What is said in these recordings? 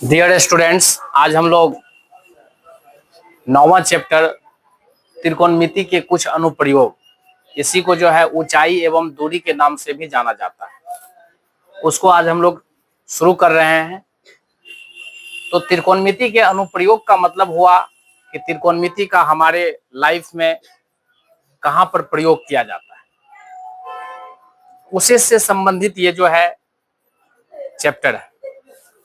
Dear students, आज हम लोग 9वां चैप्टर त्रिकोणमिति के कुछ अनुप्रयोग, इसी को जो है ऊंचाई एवं दूरी के नाम से भी जाना जाता है, उसको आज हम लोग शुरू कर रहे हैं। तो त्रिकोणमिति के अनुप्रयोग का मतलब हुआ कि त्रिकोणमिति का हमारे लाइफ में कहाँ पर प्रयोग किया जाता है, उसी से संबंधित ये जो है चैप्टर है।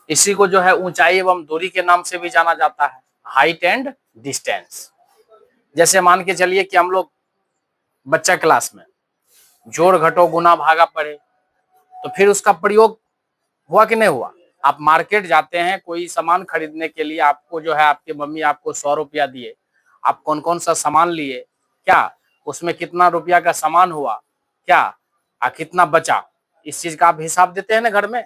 इसी को जो है ऊंचाई एवं दूरी के नाम से भी जाना जाता है, हाइट एंड डिस्टेंस। जैसे मान के चलिए कि हम लोग बच्चा क्लास में जोड़ घटो गुना भागा पढ़े, तो फिर उसका प्रयोग हुआ कि नहीं हुआ। आप मार्केट जाते हैं कोई सामान खरीदने के लिए, आपको जो है आपकी मम्मी आपको 100 रुपया दिए, आप कौन कौन सा सामान लिए, क्या उसमें कितना रुपया का सामान हुआ, क्या कितना बचा, इस चीज का आप हिसाब देते हैं ना घर में।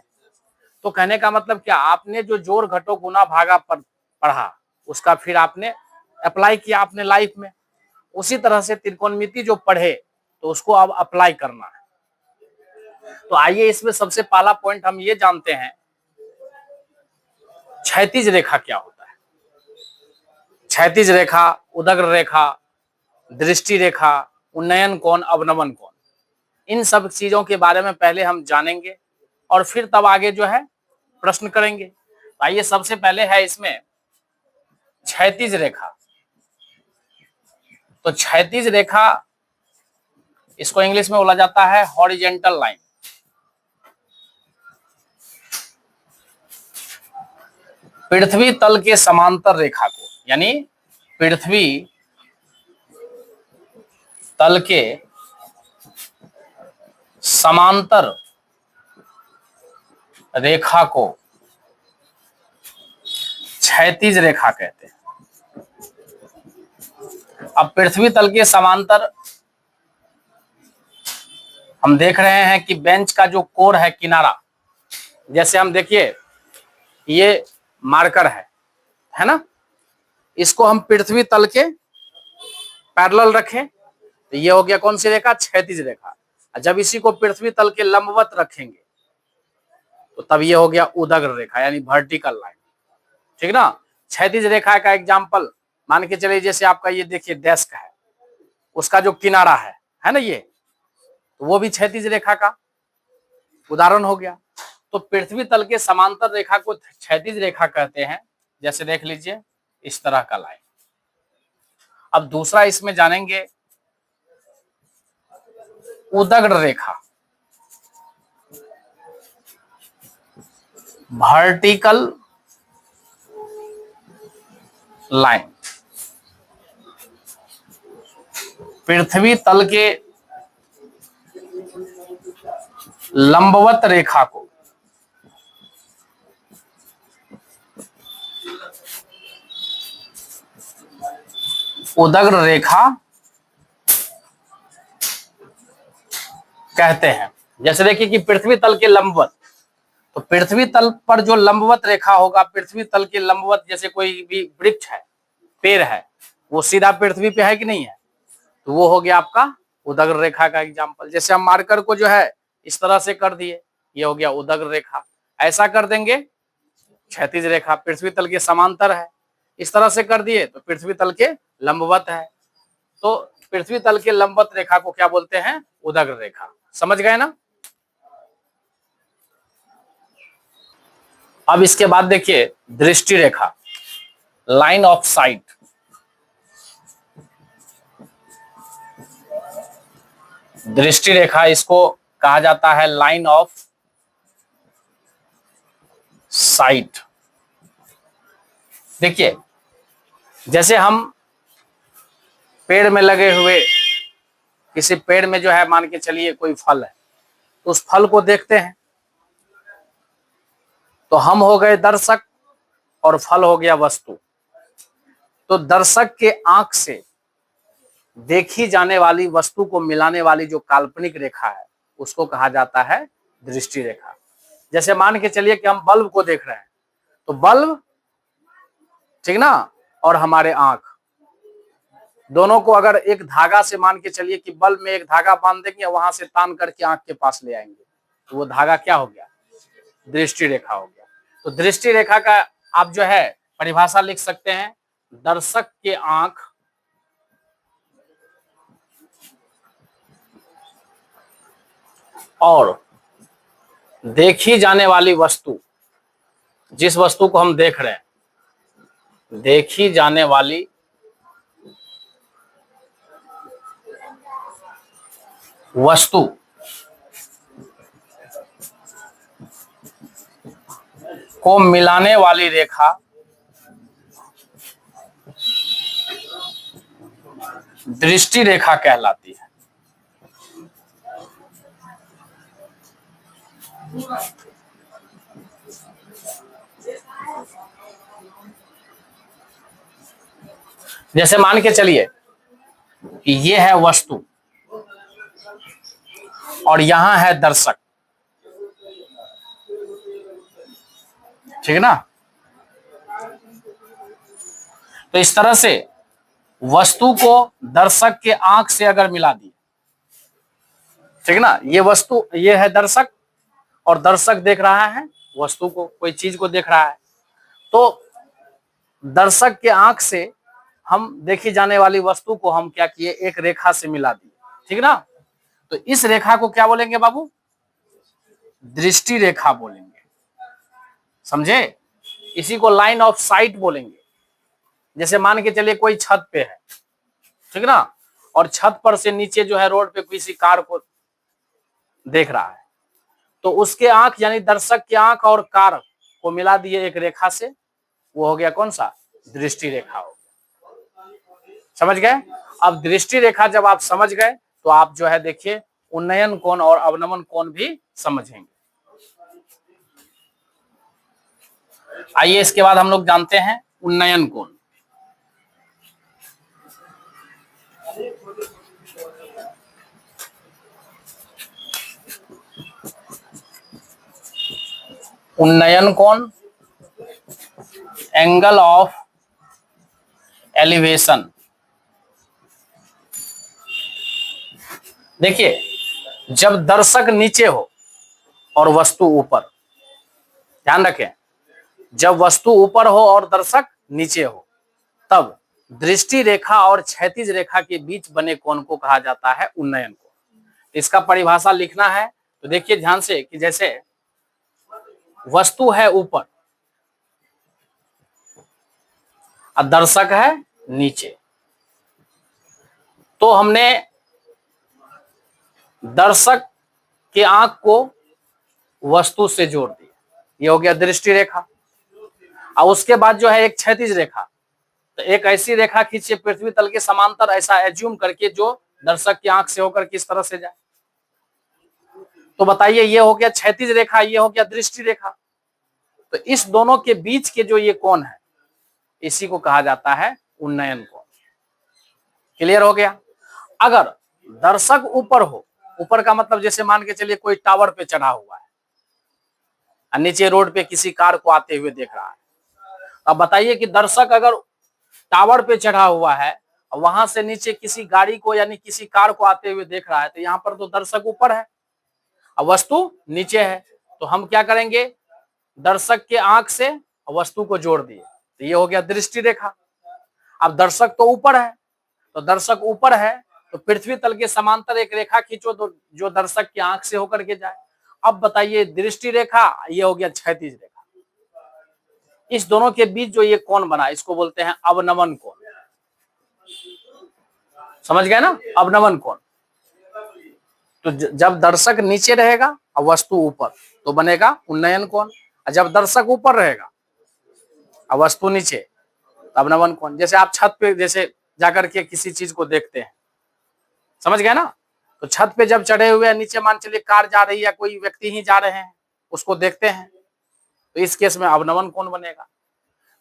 तो कहने का मतलब क्या, आपने जो जोड़ घटो गुना भागा पढ़ा उसका फिर आपने अप्लाई किया अपने लाइफ में। उसी तरह से त्रिकोणमिति जो पढ़े तो उसको अब अप्लाई करना है। तो आइए इसमें सबसे पहला पॉइंट हम ये जानते हैं, क्षैतिज रेखा क्या होता है। क्षैतिज रेखा, उदग्र रेखा, दृष्टि रेखा, उन्नयन कोण, अवनमन कोण, इन सब चीजों के बारे में पहले हम जानेंगे और फिर तब आगे जो है प्रश्न करेंगे। तो आइए सबसे पहले है इसमें क्षैतिज रेखा। तो क्षैतिज रेखा, इसको इंग्लिश में बोला जाता है हॉरिजेंटल लाइन। पृथ्वी तल के समांतर रेखा को, यानी पृथ्वी तल के समांतर रेखा को क्षैतिज रेखा कहते हैं। अब पृथ्वी तल के समांतर हम देख रहे हैं कि बेंच का जो कोर है, किनारा, जैसे हम देखिए ये मार्कर है ना, इसको हम पृथ्वी तल के पैरेलल रखें तो ये हो गया कौन सी रेखा, क्षैतिज रेखा। जब इसी को पृथ्वी तल के लंबवत रखेंगे तो तब ये हो गया उदग्र रेखा, यानी वर्टिकल लाइन, ठीक ना। क्षैतिज रेखा का एग्जांपल मान के चलिए, जैसे आपका ये देखिए डेस्क है, उसका जो किनारा है ना, ये तो वो भी क्षैतिज रेखा का उदाहरण हो गया। तो पृथ्वी तल के समांतर रेखा को क्षैतिज रेखा कहते हैं। जैसे देख लीजिए इस तरह का लाइन। अब दूसरा इसमें जानेंगे उदग्र रेखा, वर्टिकल लाइन। पृथ्वी तल के लंबवत रेखा को उदग्र रेखा कहते हैं। जैसे देखिए कि पृथ्वी तल के लंबवत, तो पृथ्वी तल पर जो लंबवत रेखा होगा, पृथ्वी तल के लंबवत, जैसे कोई भी वृक्ष है, पेड़ है, वो सीधा पृथ्वी पे है कि नहीं है, तो वो हो गया आपका उदग्र रेखा का एग्जाम्पल। जैसे हम मार्कर को जो है इस तरह से कर दिए, ये हो गया उदग्र रेखा। ऐसा कर देंगे क्षैतिज रेखा, पृथ्वी तल के समांतर है। इस तरह से कर दिए तो पृथ्वी तल के लंबवत है। तो पृथ्वी तल के लंबवत रेखा को क्या बोलते हैं, उदग्र रेखा। समझ गए ना। अब इसके बाद देखिए दृष्टि रेखा, लाइन ऑफ साइट। दृष्टि रेखा, इसको कहा जाता है लाइन ऑफ साइट। देखिए जैसे हम पेड़ में लगे हुए, किसी पेड़ में जो है मान के चलिए कोई फल है, तो उस फल को देखते हैं, तो हम हो गए दर्शक और फल हो गया वस्तु। तो दर्शक के आंख से देखी जाने वाली वस्तु को मिलाने वाली जो काल्पनिक रेखा है उसको कहा जाता है दृष्टि रेखा। जैसे मान के चलिए कि हम बल्ब को देख रहे हैं, तो बल्ब, ठीक ना, और हमारे आंख, दोनों को अगर एक धागा से मान के चलिए कि बल्ब में एक धागा बांध देंगे, वहां से तान करके आंख के पास ले आएंगे, तो वो धागा क्या हो गया, दृष्टि रेखा हो गया। तो दृष्टि रेखा का आप जो है परिभाषा लिख सकते हैं, दर्शक के आंख और देखी जाने वाली वस्तु, जिस वस्तु को हम देख रहे हैं, देखी जाने वाली वस्तु को मिलाने वाली रेखा दृष्टि रेखा कहलाती है। जैसे मान के चलिए कि ये है वस्तु और यहां है दर्शक, ठीक है ना। तो इस तरह से वस्तु को दर्शक के आंख से अगर मिला दिए, ठीक है ना, ये वस्तु, ये है दर्शक और दर्शक देख रहा है वस्तु को, कोई चीज को देख रहा है, तो दर्शक के आंख से हम देखी जाने वाली वस्तु को हम क्या किए, एक रेखा से मिला दिए, ठीक है ना। तो इस रेखा को क्या बोलेंगे बाबू, दृष्टि रेखा बोलेंगे, समझे। इसी को लाइन ऑफ साइट बोलेंगे। जैसे मान के चलिए कोई छत पे है, ठीक है ना, और छत पर से नीचे जो है रोड पे किसी कार को देख रहा है, तो उसके आंख यानी दर्शक की आंख और कार को मिला दिए एक रेखा से, वो हो गया कौन सा, दृष्टि रेखा हो गया। समझ गए। अब दृष्टि रेखा जब आप समझ गए तो आप जो है देखिए उन्नयन कोण और अवनमन कोण भी समझेंगे। आइए इसके बाद हम लोग जानते हैं उन्नयन कोण। उन्नयन कोण, एंगल ऑफ एलिवेशन। देखिए जब दर्शक नीचे हो और वस्तु ऊपर, ध्यान रखें, जब वस्तु ऊपर हो और दर्शक नीचे हो, तब दृष्टि रेखा और क्षैतिज रेखा के बीच बने कोण को कहा जाता है उन्नयन कोण। इसका परिभाषा लिखना है तो देखिए ध्यान से कि जैसे वस्तु है ऊपर और दर्शक है नीचे, तो हमने दर्शक के आंख को वस्तु से जोड़ दिया, ये हो गया दृष्टि रेखा। और उसके बाद जो है एक क्षैतिज रेखा, तो एक ऐसी रेखा खींचिए पृथ्वी तल के समांतर, ऐसा एज्यूम करके जो दर्शक की आंख से होकर किस तरह से जाए। तो बताइए ये हो गया क्षैतिज रेखा, ये हो गया दृष्टि रेखा। तो इस दोनों के बीच के जो ये कोण है, इसी को कहा जाता है उन्नयन कोण। क्लियर हो गया। अगर दर्शक ऊपर हो, ऊपर का मतलब जैसे मान के चलिए कोई टावर पे चढ़ा हुआ है और नीचे रोड पे किसी कार को आते हुए देख रहा है, अब बताइए कि दर्शक अगर टावर पे चढ़ा हुआ है और वहां से नीचे किसी गाड़ी को यानी किसी कार को आते हुए देख रहा है, तो यहाँ पर तो दर्शक ऊपर है और वस्तु नीचे है, तो हम क्या करेंगे, दर्शक के आंख से वस्तु को जोड़ दिए, तो ये हो गया दृष्टि रेखा। अब दर्शक तो ऊपर है, तो दर्शक ऊपर है तो पृथ्वी तल के समांतर एक रेखा खींचो तो जो दर्शक की आंख से होकर के जाए। अब बताइए दृष्टि रेखा, ये हो गया क्षैतिज रेखा। इस दोनों के बीच जो ये कोण बना, इसको बोलते हैं अवनमन कोण। समझ गए ना, अवनमन कोण। तो जब दर्शक नीचे रहेगा और वस्तु ऊपर, तो बनेगा उन्नयन कोण। और जब दर्शक ऊपर रहेगा और वस्तु नीचे, तो अवनमन कोण। जैसे आप छत पे जैसे जाकर के किसी चीज को देखते हैं, समझ गए ना, तो छत पे जब चढ़े हुए हैं, नीचे मान चलिए कार जा रही है, कोई व्यक्ति ही जा रहे हैं, उसको देखते हैं, तो इस केस में अवनमन कोण बनेगा।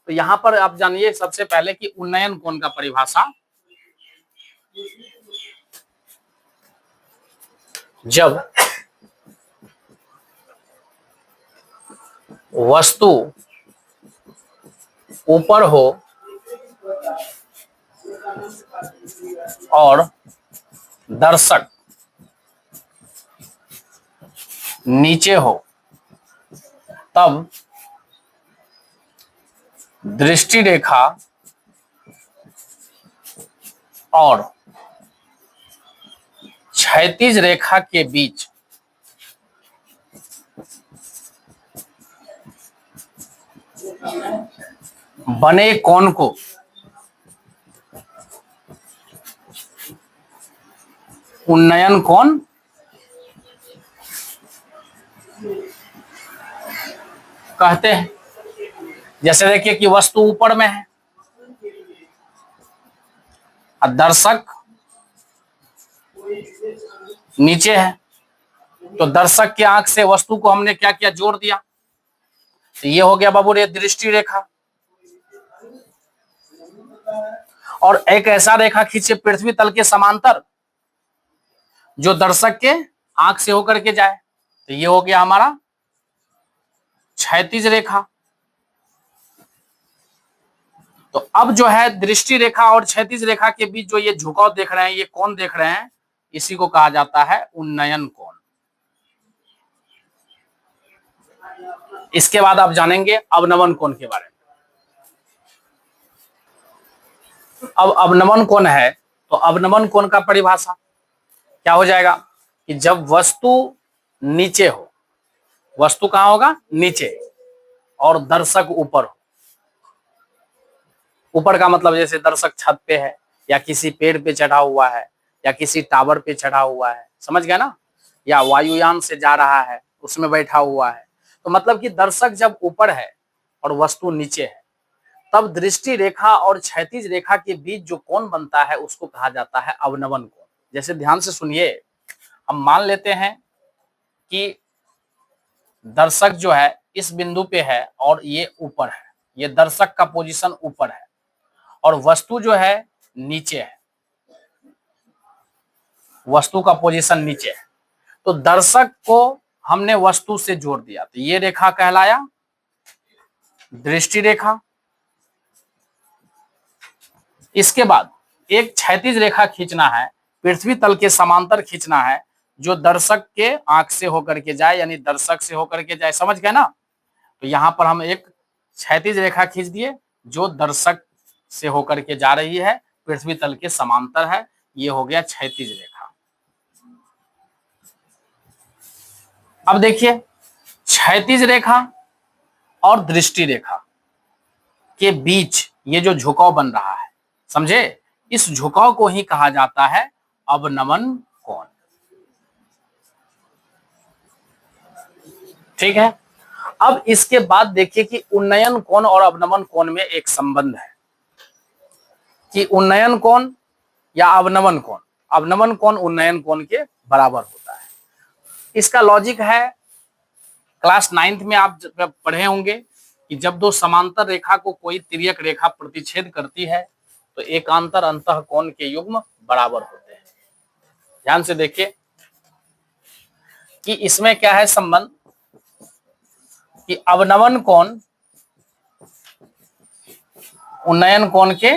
तो यहां पर आप जानिए सबसे पहले कि उन्नयन कोण का परिभाषा, जब वस्तु ऊपर हो और दर्शक नीचे हो, तब दृष्टि रेखा और क्षैतिज रेखा के बीच बने कोण को उन्नयन कोण कहते हैं। जैसे देखिए कि वस्तु ऊपर में है और दर्शक नीचे है, तो दर्शक की आंख से वस्तु को हमने क्या किया, जोड़ दिया। तो ये हो गया बाबू रे दृष्टि रेखा। और एक ऐसा रेखा खींचे पृथ्वी तल के समांतर जो दर्शक के आंख से होकर के जाए, तो ये हो गया हमारा क्षैतिज रेखा। तो अब जो है दृष्टि रेखा और क्षैतिज रेखा के बीच जो ये झुकाव देख रहे हैं, ये कोण देख रहे हैं, इसी को कहा जाता है उन्नयन कोण। इसके बाद आप जानेंगे अवनमन कोण के बारे में। अब अवनमन कोण है, तो अवनमन कोण का परिभाषा क्या हो जाएगा कि जब वस्तु नीचे हो, वस्तु कहां होगा, नीचे, और दर्शक ऊपर हो। ऊपर का मतलब जैसे दर्शक छत पे है या किसी पेड़ पे चढ़ा हुआ है या किसी टावर पे चढ़ा हुआ है, समझ गया ना, या वायुयान से जा रहा है उसमें बैठा हुआ है। तो मतलब कि दर्शक जब ऊपर है और वस्तु नीचे है, तब दृष्टि रेखा और क्षैतिज रेखा के बीच जो कोण बनता है उसको कहा जाता है अवनमन कोण। जैसे ध्यान से सुनिए, हम मान लेते हैं कि दर्शक जो है इस बिंदु पे है और ये ऊपर है, ये दर्शक का पोजीशन ऊपर है और वस्तु जो है नीचे है, वस्तु का पोजीशन नीचे है। तो दर्शक को हमने वस्तु से जोड़ दिया, तो ये रेखा कहलाया दृष्टि रेखा। इसके बाद एक क्षैतिज रेखा खींचना है, पृथ्वी तल के समांतर खींचना है, जो दर्शक के आंख से होकर के जाए, यानी दर्शक से होकर के जाए, समझ गए ना। तो यहां पर हम एक क्षैतिज रेखा खींच दिए जो दर्शक से होकर के जा रही है, पृथ्वी तल के समांतर है, ये हो गया क्षैतिज रेखा। अब देखिए क्षैतिज रेखा और दृष्टि रेखा के बीच ये जो झुकाव बन रहा है, समझे, इस झुकाव को ही कहा जाता है अवनमन कोण। ठीक है। अब इसके बाद देखिए कि उन्नयन कोण और अवनमन कोण में एक संबंध है कि उन्नयन कोण या अवनमन कोण, अवनमन कोण उन्नयन कोण के बराबर होता है। इसका लॉजिक है, क्लास 9th में आप पढ़े होंगे कि जब दो समांतर रेखा को कोई तिर्यक रेखा प्रतिच्छेद करती है तो एकांतर अंतः कोण के युग्म बराबर होते हैं। ध्यान से देखिए कि इसमें क्या है संबंध, कि अवनमन कोण उन्नयन कोण के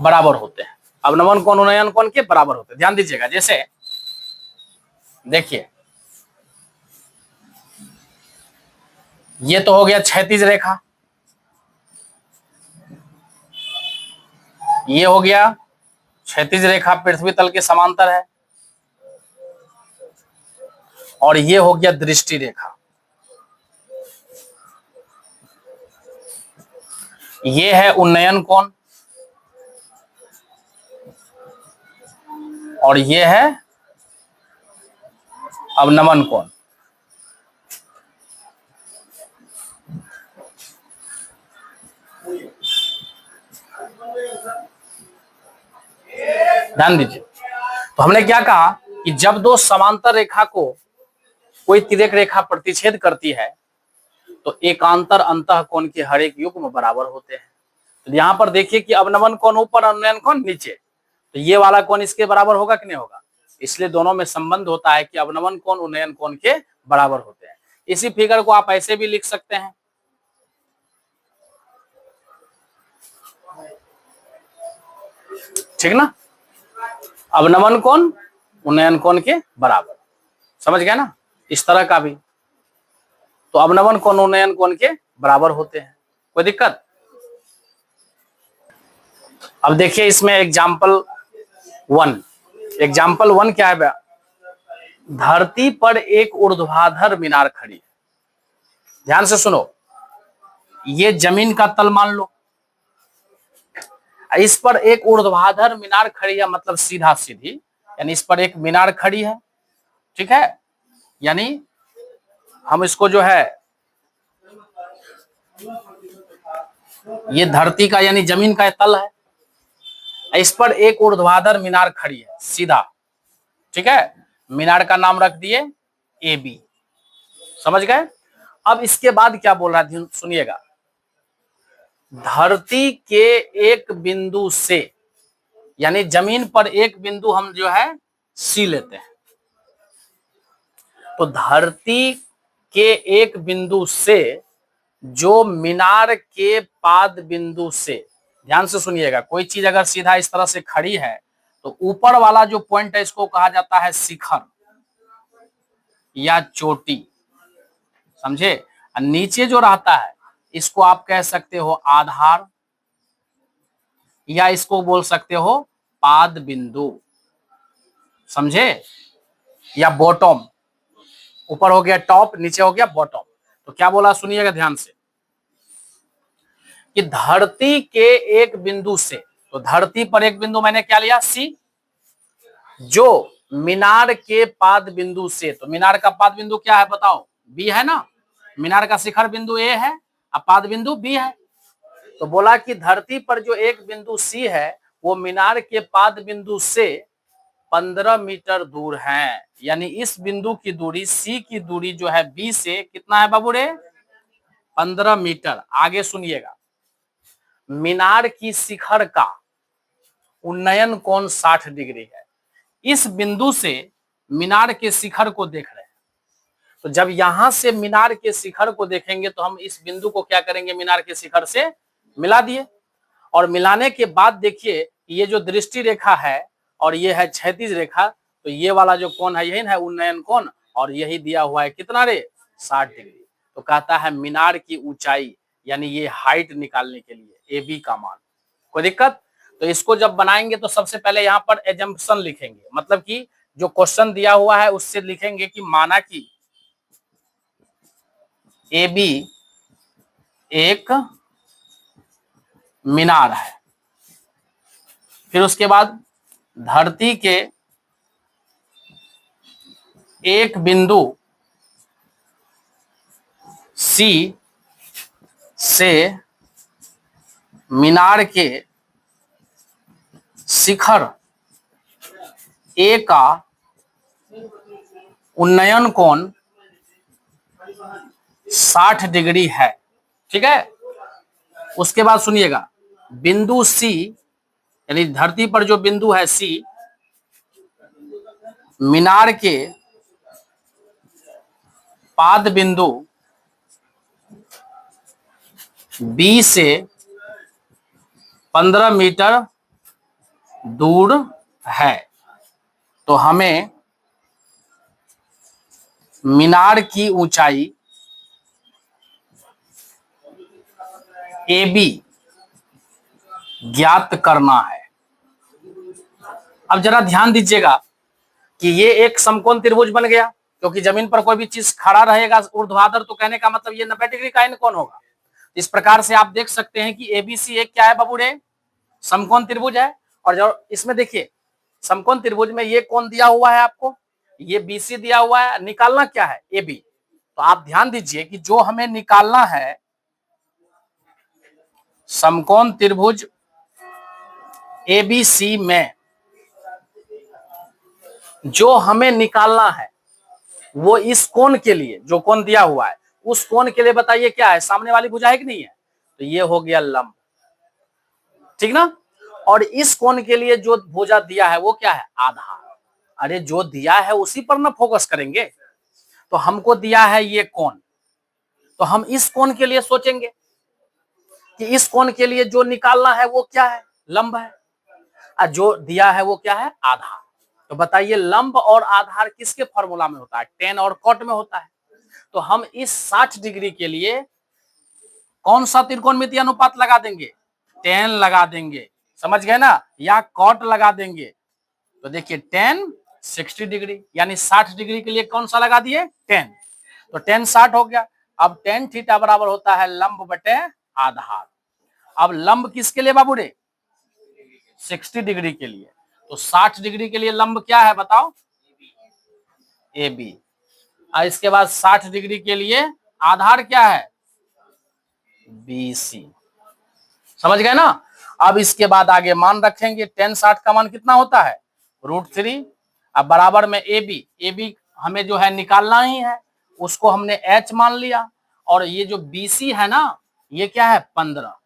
बराबर होते हैं, अवनमन कोण उन्नयन कोण के बराबर होते हैं। ध्यान दीजिएगा, जैसे देखिए ये तो हो गया क्षैतिज रेखा, ये हो गया क्षैतिज रेखा पृथ्वी तल के समांतर है, और ये हो गया दृष्टि रेखा। ये है उन्नयन कोण और ये है अवनमन कोण। ध्यान दीजिए, तो हमने क्या कहा कि जब दो समांतर रेखा को कोई तिर्यक रेखा प्रतिच्छेद करती है तो एकांतर अंतः कोण के हर एक युग्म बराबर होते हैं। तो यहां पर देखिए कि अवनमन कोण ऊपर और उन्नयन कोण नीचे, तो ये वाला कोण इसके बराबर होगा कि नहीं होगा, इसलिए दोनों में संबंध होता है कि अवनमन कोण उन्नयन कोण के बराबर होते हैं। इसी फिगर को आप ऐसे भी लिख सकते हैं, ठीक ना, अवनमन कोण उन्नयन कोण के बराबर, समझ गया ना, इस तरह का भी। तो अवनमन कोण उन्नयन कोण के बराबर होते हैं। कोई दिक्कत? अब देखिए इसमें एग्जाम्पल 1, एग्जाम्पल 1 क्या है? धरती पर एक ऊर्ध्वाधर मीनार खड़ी है। ध्यान से सुनो, ये जमीन का तल मान लो, इस पर एक ऊर्ध्वाधर मीनार खड़ी है, मतलब सीधा सीधी, यानी इस पर एक मीनार खड़ी है, ठीक है। यानी हम इसको जो है, ये धरती का यानी जमीन का तल है, इस पर एक ऊर्ध्वाधर मीनार खड़ी है सीधा, ठीक है। मीनार का नाम रख दिए ए बी, समझ गए। अब इसके बाद क्या बोल रहा है सुनिएगा, धरती के एक बिंदु से, यानी जमीन पर एक बिंदु हम जो है सी लेते हैं, तो धरती के एक बिंदु से जो मीनार के पाद बिंदु से, ध्यान से सुनिएगा, कोई चीज अगर सीधा इस तरह से खड़ी है तो ऊपर वाला जो पॉइंट है इसको कहा जाता है शिखर या चोटी, समझे। और नीचे जो रहता है इसको आप कह सकते हो आधार, या इसको बोल सकते हो पाद बिंदु, समझे, या बॉटम। ऊपर हो गया टॉप, नीचे हो गया बॉटम। तो क्या बोला सुनिएगा ध्यान से, कि धरती के एक बिंदु से, तो धरती पर एक बिंदु मैंने क्या लिया सी, जो मीनार के पाद बिंदु से, तो मीनार का पाद बिंदु क्या है बताओ, बी है ना, मीनार का शिखर बिंदु ए है और पाद बिंदु बी है। तो बोला कि धरती पर जो एक बिंदु सी है वो मीनार के पाद बिंदु से 15 मीटर दूर है, यानी इस बिंदु की दूरी, सी की दूरी जो है बी से कितना है बाबू रे, 15 मीटर। आगे सुनिएगा, मीनार की शिखर का उन्नयन कोण 60 डिग्री है। इस बिंदु से मीनार के शिखर को देख रहे हैं, तो जब यहां से मीनार के शिखर को देखेंगे तो हम इस बिंदु को क्या करेंगे, मीनार के शिखर से मिला दिए। और मिलाने के बाद देखिए ये जो दृष्टि रेखा है और ये है क्षैतिज रेखा, तो ये वाला जो कोण है यही है उन्नयन कोण, और यही दिया हुआ है कितना रे, 60 डिग्री। तो कहता है मीनार की ऊंचाई, यानी ये हाइट निकालने के लिए ए बी का मान। कोई दिक्कत? तो इसको जब बनाएंगे तो सबसे पहले यहाँ पर एजम्पशन लिखेंगे, मतलब कि जो क्वेश्चन दिया हुआ है उससे लिखेंगे कि माना कि ए बी एक मीनार है, फिर उसके बाद धरती के एक बिंदु सी से मीनार के शिखर ए का उन्नयन कोण 60 डिग्री है, ठीक है। उसके बाद सुनिएगा, बिंदु सी, यानी धरती पर जो बिंदु है सी, मीनार के पाद बिंदु बी से 15 मीटर दूर है, तो हमें मीनार की ऊंचाई ए बी ज्ञात करना है। अब जरा ध्यान दीजिएगा कि ये एक समकोण त्रिभुज बन गया, क्योंकि जमीन पर कोई भी चीज खड़ा रहेगा ऊर्ध्वाधर, तो कहने का मतलब ये 90 डिग्री का कोण होगा। इस प्रकार से आप देख सकते हैं कि एबीसी एक क्या है बाबू रे, समकोण त्रिभुज है। और जो इसमें देखिए समकोण त्रिभुज में ये कोण दिया हुआ है आपको, ये बीसी दिया हुआ है, निकालना क्या है ए बी। तो आप ध्यान दीजिए कि जो हमें निकालना है समकोण त्रिभुज एबीसी में, जो हमें निकालना है वो इस कोण के लिए, जो कोण दिया हुआ है उस कोण के लिए बताइए क्या है, सामने वाली भुजा है कि नहीं है, तो ये हो गया लंब, ठीक ना। और इस कोण के लिए जो भुजा दिया है वो क्या है, आधार। अरे जो दिया है उसी पर ना फोकस करेंगे। तो हमको दिया है ये कोण, तो हम इस कोण के लिए सोचेंगे कि इस कोण के लिए जो निकालना है वो क्या है, लंब है, और जो दिया है वो क्या है, आधार। तो बताइए लंब और आधार किसके फॉर्मूला में होता है, टेन और कॉट में होता है। तो हम इस 60 डिग्री के लिए कौन सा त्रिकोणमितीय अनुपात लगा देंगे? tan लगा देंगे, समझ गए ना, या cot लगा देंगे। तो देखिए tan 60 डिग्री यानी 60 डिग्री के लिए कौन सा लगा दिए? tan। तो tan 60 हो गया। अब tan थीटा बराबर होता है लंब बटे आधार। अब लंब किसके लिए बाबू रे? 60 डिग्री के लिए। तो 60 डिग्री के लिए लंब क्या है बताओ? A B. और इसके बाद 60 डिग्री के लिए आधार क्या है? B C. समझ गए ना। अब इसके बाद आगे मान रखेंगे, tan 60 का मान कितना होता है? √3। अब बराबर में ए बी हमें जो है निकालना ही है, उसको हमने h मान लिया। और ये जो बी सी है ना, ये क्या है? 15।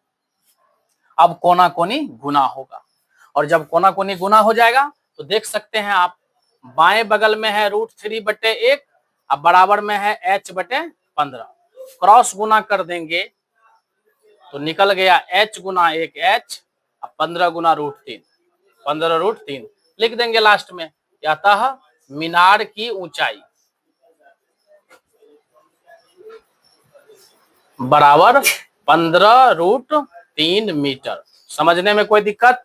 अब कोना कोनी गुना होगा, और जब कोना कोनी गुना हो जाएगा तो देख सकते हैं आप, बाएं बगल में है √3/1, अब बराबर में है h/15। क्रॉस गुना कर देंगे तो निकल गया h गुना 1h, 15 गुना √3, 15√3 लिख देंगे लास्ट में। अतः मीनार की ऊंचाई बराबर 15√3 मीटर। समझने में कोई दिक्कत?